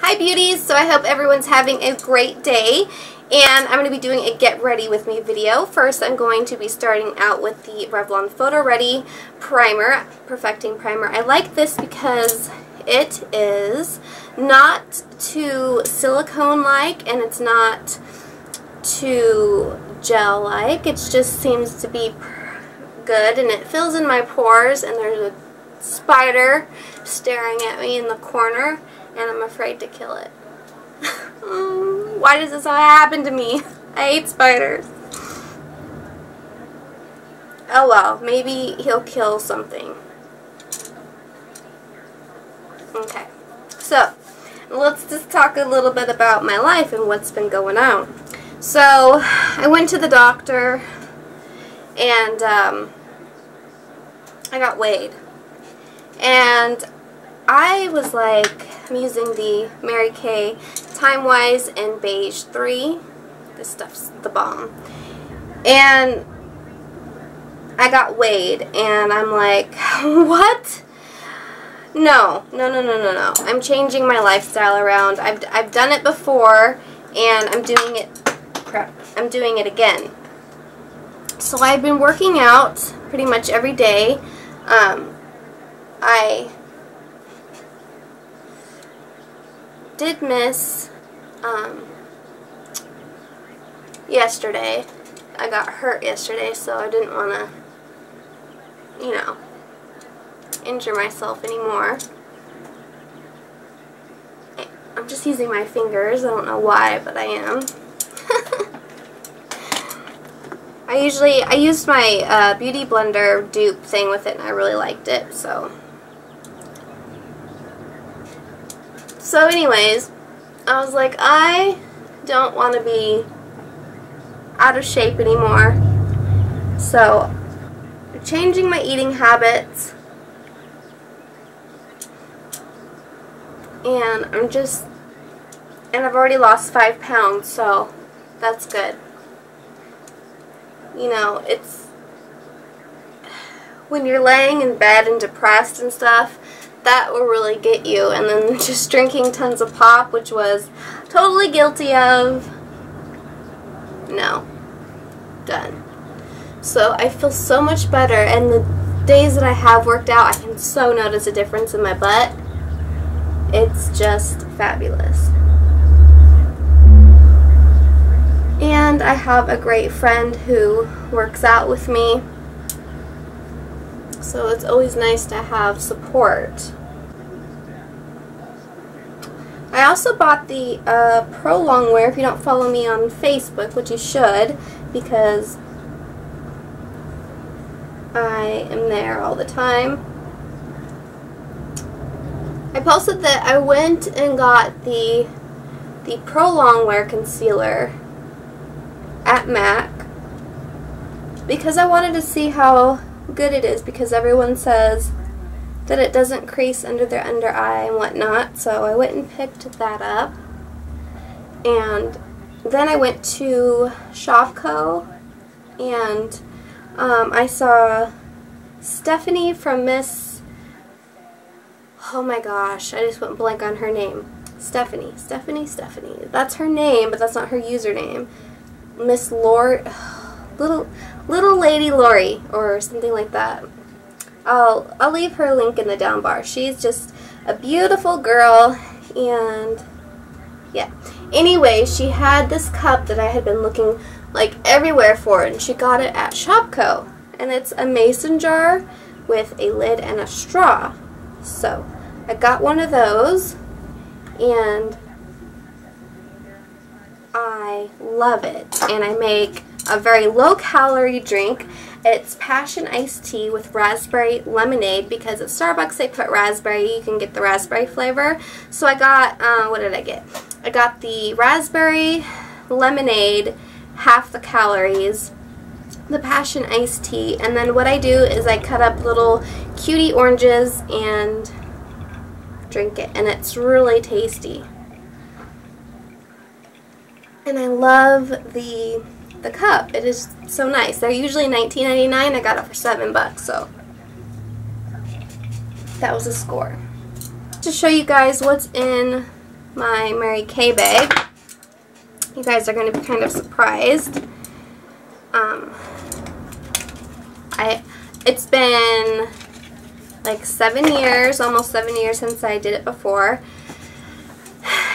Hi beauties, so I hope everyone's having a great day, and I'm going to be doing a get ready with me video. First I'm going to be starting out with the Revlon Photo Ready Primer, Perfecting Primer. I like this because it is not too silicone-like and it's not too gel-like. It just seems to be good and it fills in my pores, and there's a spider staring at me in the corner and I'm afraid to kill it. Why does this all happen to me? I hate spiders. Oh well, maybe he'll kill something. Okay, so let's just talk a little bit about my life and what's been going on. So I went to the doctor and I got weighed, and I was like, I'm using the MaryKay Timewise in beige 3. This stuff's the bomb. And I got weighed and I'm like, what? No. I'm changing my lifestyle around. I've done it before and I'm doing it again. So I've been working out pretty much every day. I did miss yesterday. I got hurt yesterday, so I didn't want to, you know, injure myself anymore. I'm just using my fingers. I don't know why, but I am. I used my Beauty Blender dupe thing with it, and I really liked it, so anyways, I was like, I don't want to be out of shape anymore, so I'm changing my eating habits, and I've already lost 5 pounds, so that's good. You know, it's when you're laying in bed and depressed and stuff, that will really get you. And then just drinking tons of pop, which was totally guilty of. No. Done. So I feel so much better, and the days that I have worked out, I can so notice a difference in my butt. It's just fabulous. And I have a great friend who works out with me, so it's always nice to have support. I also bought the Pro Longwear. If you don't follow me on Facebook, which you should, because I am there all the time. I posted that I went and got the Pro Longwear concealer at MAC because I wanted to see how good it is, because everyone says that it doesn't crease under their under eye and whatnot. So I went and picked that up, and then I went to Shopko, and I saw Stephanie from Miss, oh my gosh, I just went blank on her name. Stephanie. That's her name, but that's not her username. Miss Lori, little lady Lori, or something like that. I'll leave her link in the down bar. She's just a beautiful girl, and yeah. Anyway, she had this cup that I had been looking like everywhere for, and she got it at Shopko, and it's a mason jar with a lid and a straw. So I got one of those, and I love it, and I make a very low-calorie drink. It's passion iced tea with raspberry lemonade, because at Starbucks they put raspberry. You can get the raspberry flavor. So I got, what did I get? I got the raspberry lemonade, half the calories, the passion iced tea, and then what I do is I cut up little cutie oranges and drink it, and it's really tasty. And I love the cup. It is so nice. They're usually $19.99. I got it for $7, so that was a score. To show you guys what's in my MaryKay bag. You guys are going to be kind of surprised. It's been like 7 years, almost 7 years since I did it before.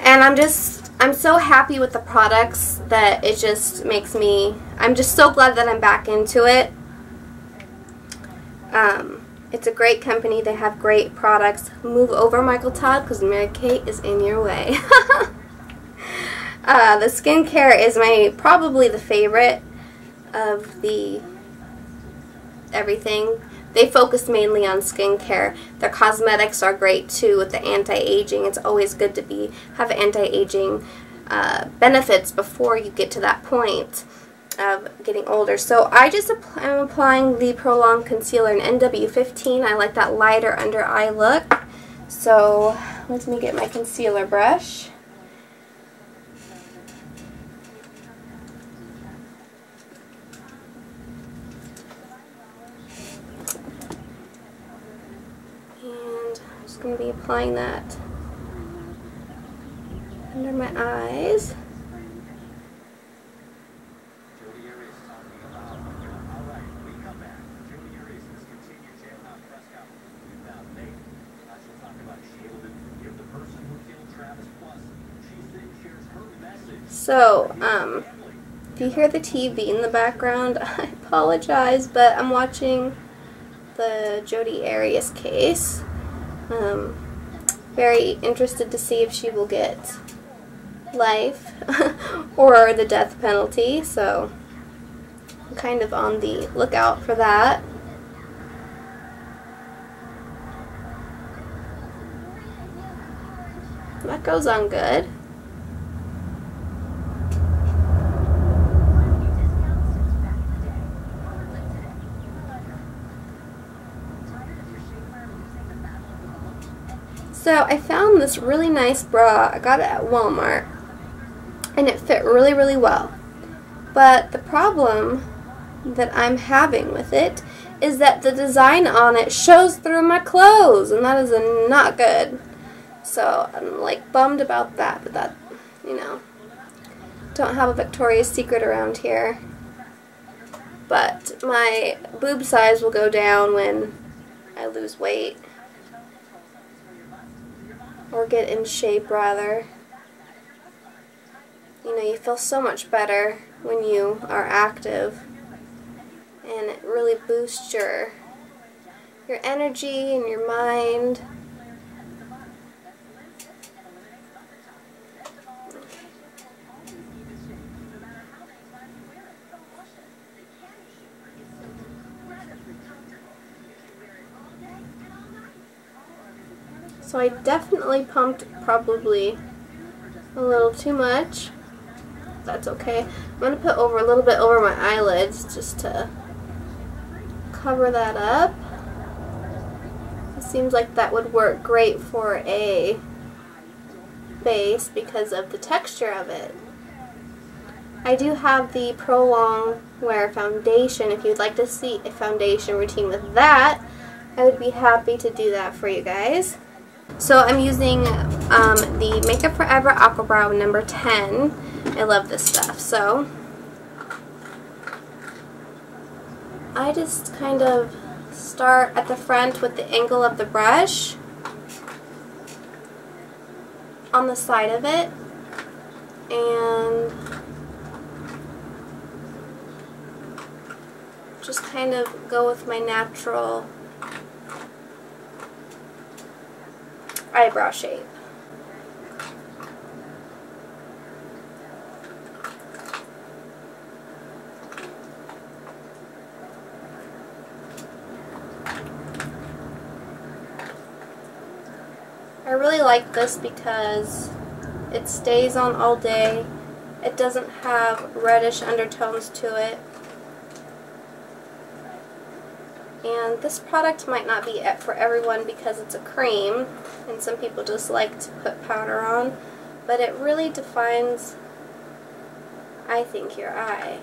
And I'm so happy with the products that it just makes me, I'm just so glad that I'm back into it. It's a great company. They have great products. Move over, Michael Todd, because MaryKay is in your way. The skincare is probably the favorite of the everything. They focus mainly on skincare. Their cosmetics are great too with the anti-aging. It's always good to have anti-aging benefits before you get to that point of getting older. So I'm applying the Prolonged Concealer in NW15. I like that lighter under eye look. So let me get my concealer brush. And I'm just going to be applying that under my eyes. So, if you hear the TV in the background, I apologize, but I'm watching the Jodi Arias case. Very interested to see if she will get life or the death penalty, so I'm kind of on the lookout for that. That goes on good. So I found this really nice bra. I got it at Walmart, and it fit really, really well. But the problem that I'm having with it is that the design on it shows through my clothes, and that is not good. So I'm like bummed about that, but that, you know, don't have a Victoria's Secret around here. But my boob size will go down when I lose weight. Or get in shape, rather. You know, you feel so much better when you are active. And it really boosts your energy and your mind. So I definitely pumped probably a little too much. That's okay. I'm going to put a little bit over my eyelids just to cover that up. It seems like that would work great for a base because of the texture of it. I do have the Prolonged Wear Foundation. If you'd like to see a foundation routine with that, I would be happy to do that for you guys. So I'm using the Makeup Forever Aqua Brow number 10. I love this stuff. So I just kind of start at the front with the angle of the brush on the side of it, and just kind of go with my natural eyebrow shape. I really like this because it stays on all day. It doesn't have reddish undertones to it. And this product might not be for everyone because it's a cream, and some people just like to put powder on, but it really defines, I think, your eye.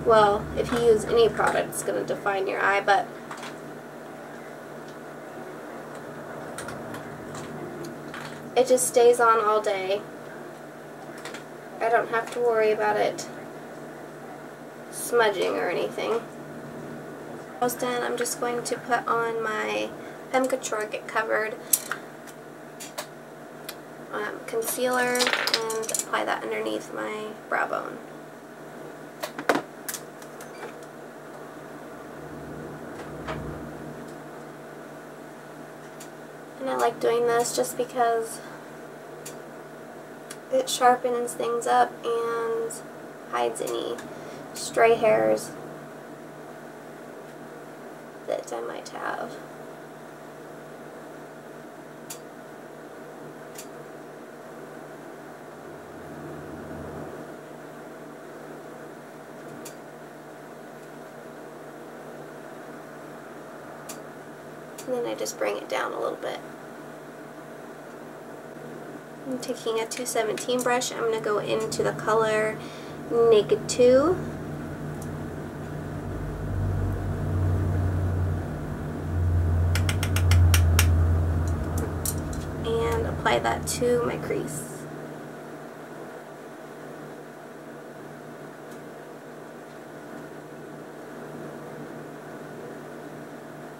Well, if you use any product, it's going to define your eye, but it just stays on all day. I don't have to worry about it smudging or anything. Almost done. I'm just going to put on my Femme Couture Get Covered concealer and apply that underneath my brow bone. And I like doing this just because it sharpens things up and hides any stray hairs that I might have. And then I just bring it down a little bit. I'm taking a 217 brush. I'm going to go into the color Naked 2. And apply that to my crease.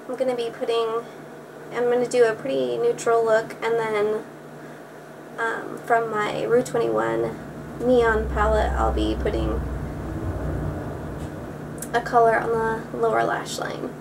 I'm going to be I'm going to do a pretty neutral look, and then from my Rue21 Neon palette, I'll be putting a color on the lower lash line.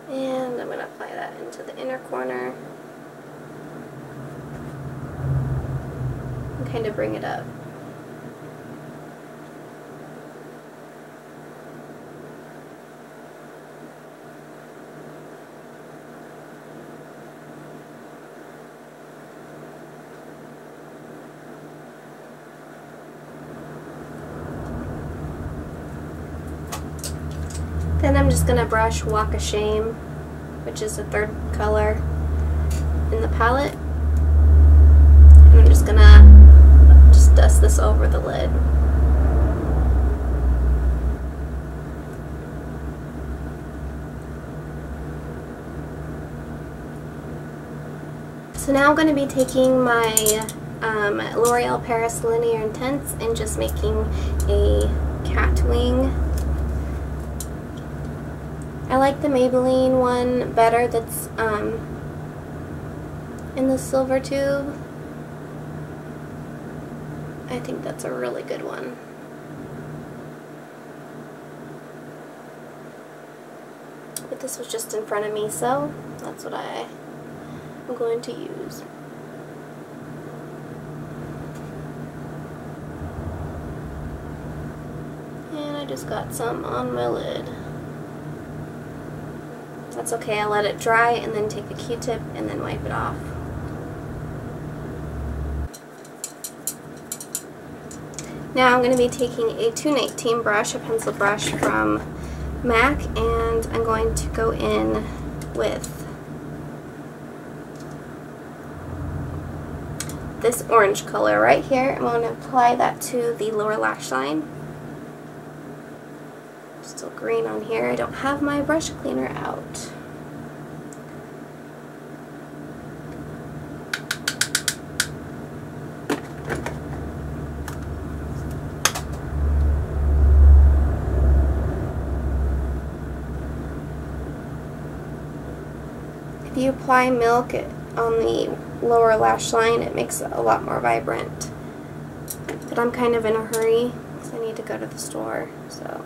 And I'm going to apply that into the inner corner and kind of bring it up. Then I'm just going to brush Walk of Shame, which is the third color in the palette. And I'm just going to dust this over the lid. So now I'm going to be taking my Loreal Linear Intense and just making a cat wing. I like the Maybelline one better, that's in the silver tube. I think that's a really good one. But this was just in front of me, so that's what I'm going to use. And I just got some on my lid. That's okay, I let it dry and then take a Q-tip and then wipe it off. Now I'm going to be taking a 219 brush, a pencil brush from MAC, and I'm going to go in with this orange color right here. I'm going to apply that to the lower lash line. Still green on here. I don't have my brush cleaner out. If you apply milk on the lower lash line, it makes it a lot more vibrant. But I'm kind of in a hurry because I need to go to the store, so.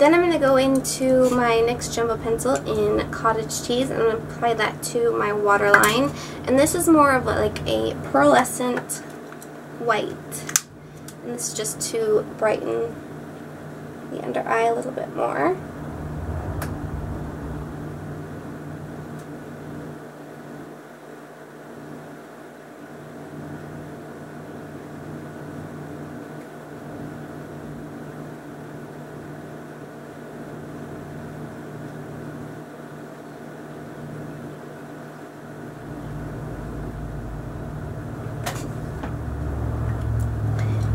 Then I'm going to go into my NYX Jumbo Pencil in Cottage Cheese, and I'm going to apply that to my waterline. And this is more of like a pearlescent white. And this is just to brighten the under eye a little bit more.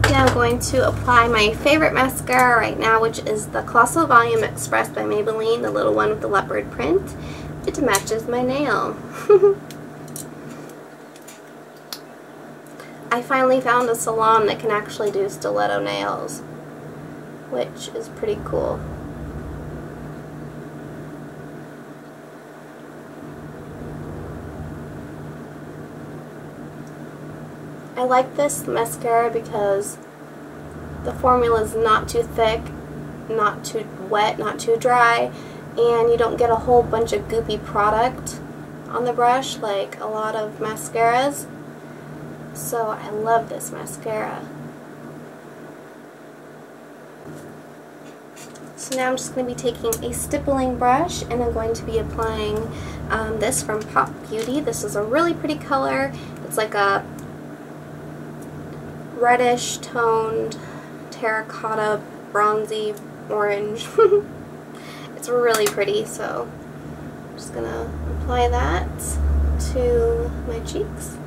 I'm going to apply my favorite mascara right now, which is the Colossal Volume Express by Maybelline, the little one with the leopard print. It matches my nail. I finally found a salon that can actually do stiletto nails, which is pretty cool. I like this mascara because the formula is not too thick, not too wet, not too dry, and you don't get a whole bunch of goopy product on the brush like a lot of mascaras. So I love this mascara. So now I'm just going to be taking a stippling brush, and I'm going to be applying this from Pop Beauty. This is a really pretty color. It's like a reddish toned terracotta bronzy orange. It's really pretty, so I'm just gonna apply that to my cheeks.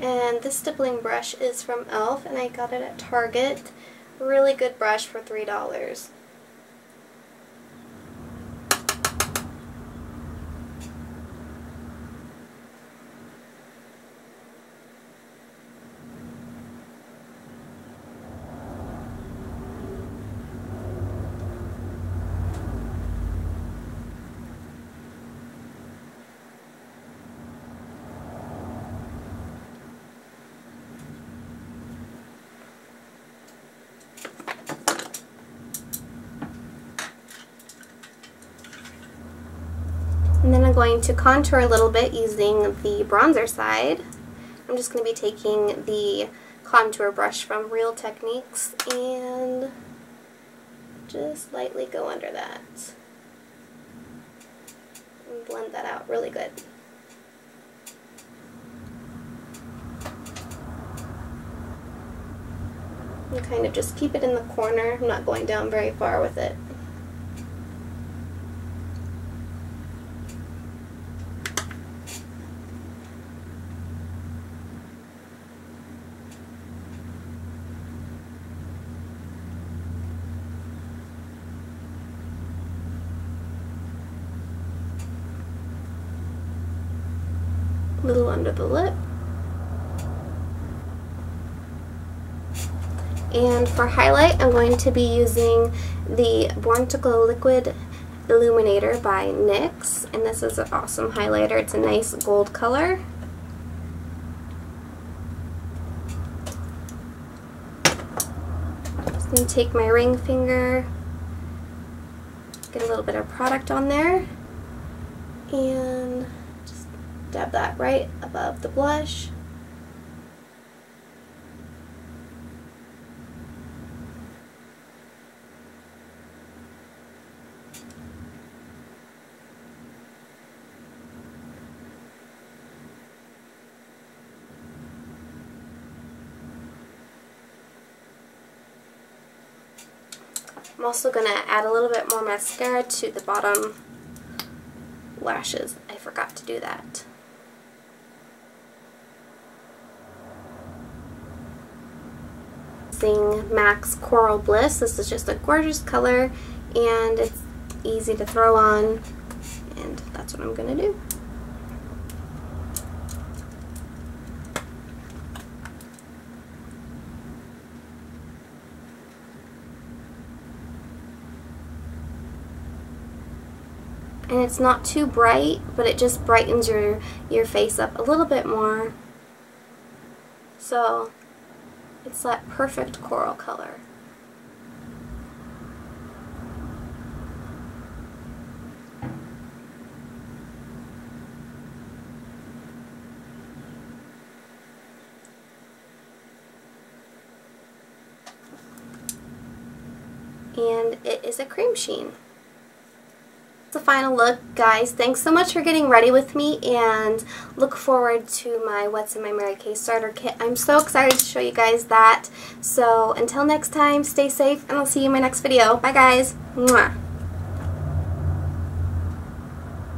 And this stippling brush is from e.l.f. and I got it at Target. Really good brush for $3. And then I'm going to contour a little bit using the bronzer side. I'm just going to be taking the contour brush from Real Techniques and just lightly go under that. And blend that out really good. And kind of just keep it in the corner. I'm not going down very far with it. A little under the lip. And for highlight, I'm going to be using the Born to Glow Liquid Illuminator by NYX, and this is an awesome highlighter. It's a nice gold color. Just going to take my ring finger, get a little bit of product on there, and just dab that right above the blush. I'm also going to add a little bit more mascara to the bottom lashes. I forgot to do that. Using MAC's Coral Bliss. This is just a gorgeous color and it's easy to throw on, and that's what I'm going to do. and it's not too bright, but it just brightens your face up a little bit more. So it's that perfect coral color. And it is a cream sheen. The final look, guys. Thanks so much for getting ready with me, and look forward to my What's in My MaryKay starter kit. I'm so excited to show you guys that. So until next time, stay safe, and I'll see you in my next video. Bye, guys. Mwah.